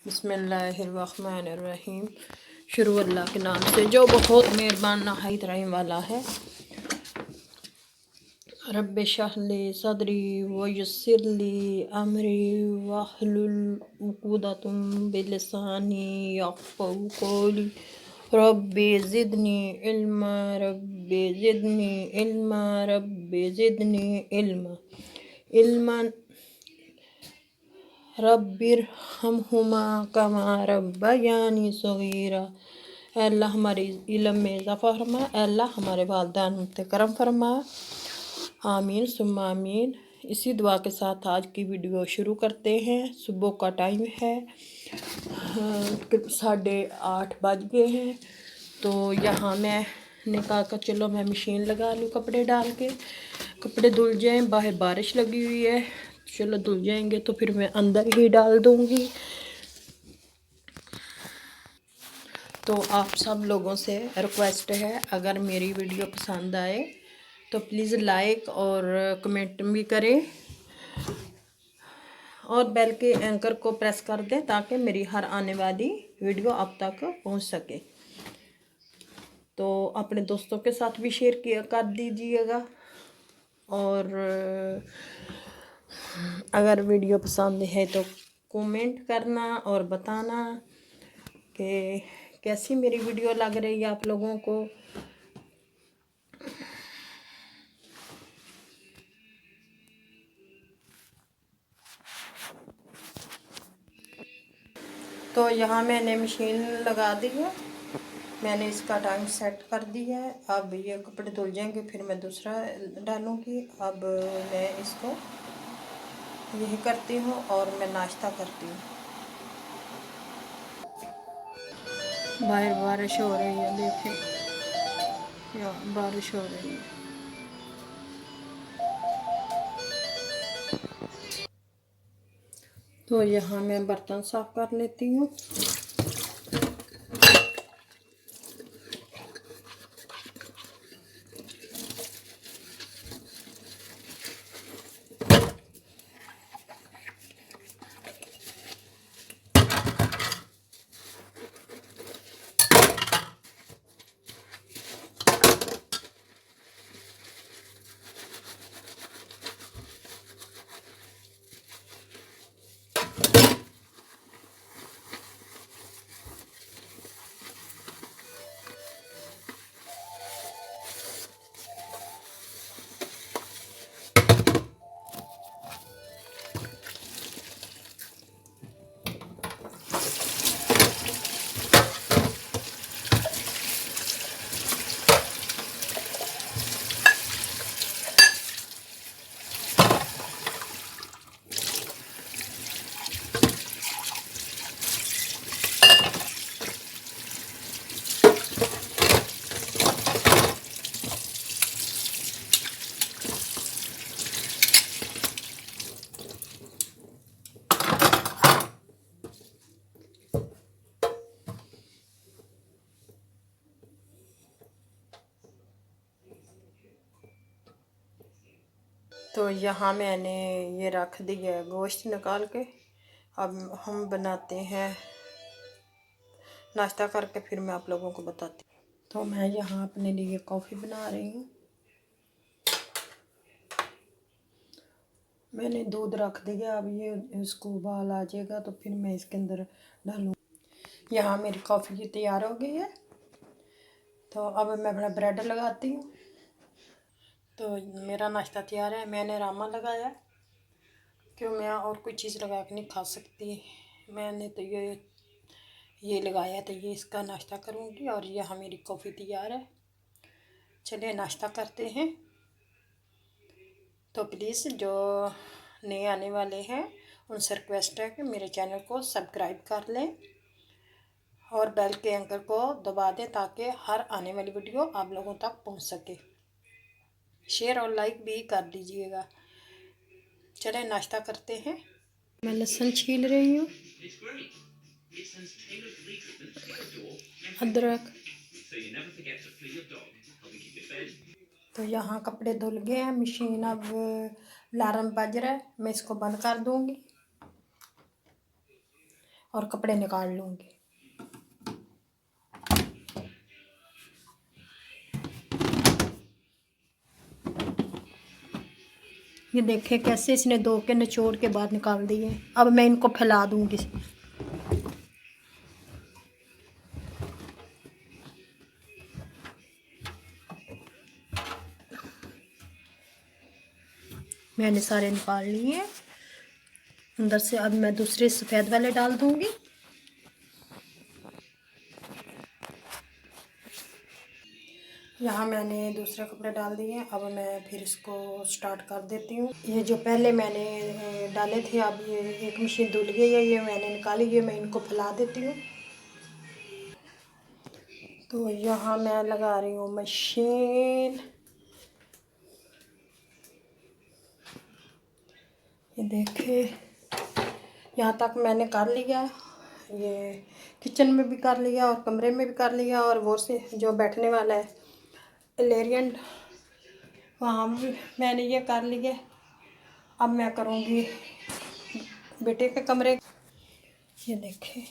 बिस्मिल्लाहिर्रहमानिर्रहीम। शुरू अल्लाह के नाम से जो बहुत मेहरबान नहायत रहम वाला है। रब्बि शरह ली सदरी वयस्सिर ली अमरी वहलुल उक़दतम बिलिसानी यफ़क़हू क़ौली। रब्बि ज़िदनी इल्मा रब्बि ज़िदनी इल्मा रब्बि ज़िदनी इल्मा इल्मन रब्बिरहमहुमा कमा रब्बयानी सगीरा। अल्लाह हमारे इल्म में इजाफ़ा फरमा, अल्लाह हमारे वालिदैन हम पे करम फरमा। आमीन सुम्मा आमीन। इसी दुआ के साथ आज की वीडियो शुरू करते हैं। सुबह का टाइम है, 8:30 बज गए हैं। तो यहाँ मैंने कहा कि चलो मैं मशीन लगा लूँ, कपड़े डाल के कपड़े धुल जाएँ। बाहर बारिश लगी हुई है, चलो धुल जाएंगे तो फिर मैं अंदर ही डाल दूँगी। तो आप सब लोगों से रिक्वेस्ट है, अगर मेरी वीडियो पसंद आए तो प्लीज़ लाइक और कमेंट भी करें और बेल के एंकर को प्रेस कर दें ताकि मेरी हर आने वाली वीडियो आप तक पहुंच सके। तो अपने दोस्तों के साथ भी शेयर किया कर दीजिएगा। और अगर वीडियो पसंद है तो कमेंट करना और बताना कि कैसी मेरी वीडियो लग रही है आप लोगों को। तो यहाँ मैंने मशीन लगा दी है, मैंने इसका टाइम सेट कर दिया है। अब ये कपड़े धुल जाएंगे फिर मैं दूसरा डालूँगी। अब मैं इसको यही करती हूँ और मैं नाश्ता करती हूँ। बाहर बारिश हो रही है, देखें यहाँ बारिश हो रही है। तो यहाँ मैं बर्तन साफ कर लेती हूँ। तो यहाँ मैंने ये रख दिया है गोश्त निकाल के। अब हम बनाते हैं नाश्ता करके, फिर मैं आप लोगों को बताती हूँ। तो मैं यहाँ अपने लिए कॉफ़ी बना रही हूँ। मैंने दूध रख दिया, अब ये इसको उबाल आ जाएगा तो फिर मैं इसके अंदर डालूँ। यहाँ मेरी कॉफ़ी तैयार हो गई है। तो अब मैं अपना ब्रेड लगाती हूँ। तो मेरा नाश्ता तैयार है। मैंने रामा लगाया क्यों, मैं और कोई चीज़ लगा के नहीं खा सकती। मैंने तो ये लगाया तो ये इसका नाश्ता करूँगी। और यहाँ मेरी कॉफ़ी तैयार है। चलिए नाश्ता करते हैं। तो प्लीज़ जो नए आने वाले हैं उनसे रिक्वेस्ट है कि मेरे चैनल को सब्सक्राइब कर लें और बेल के आइकन को दबा दें ताकि हर आने वाली वीडियो आप लोगों तक पहुंच सके। शेयर और लाइक भी कर दीजिएगा। चलें नाश्ता करते हैं। मैं लहसुन छील रही हूँ, अदरक। तो यहाँ कपड़े धुल गए हैं, मशीन अब अलार्म बज रहा है, मैं इसको बंद कर दूँगी। और कपड़े निकाल लूँगी। ये देखे कैसे इसने धो के निचोड़ के बाद निकाल दिए। अब मैं इनको फैला दूँगी। मैंने सारे निकाल लिए अंदर से। अब मैं दूसरे सफ़ेद वाले डाल दूँगी। यहाँ मैंने दूसरे कपड़े डाल दिए। अब मैं फिर इसको स्टार्ट कर देती हूँ। ये जो पहले मैंने डाले थे, अब ये एक मशीन धुल गई है, ये मैंने निकाली है। मैं इनको फैला देती हूँ। तो यहाँ मैं लगा रही हूँ मशीन। ये देखे यहाँ तक मैंने कर लिया। ये किचन में भी कर लिया और कमरे में भी कर लिया, और वो से जो बैठने वाला है एलेरियन, वहाँ भी मैंने ये कर लिया। अब मैं करूँगी बेटे के कमरे। ये देखें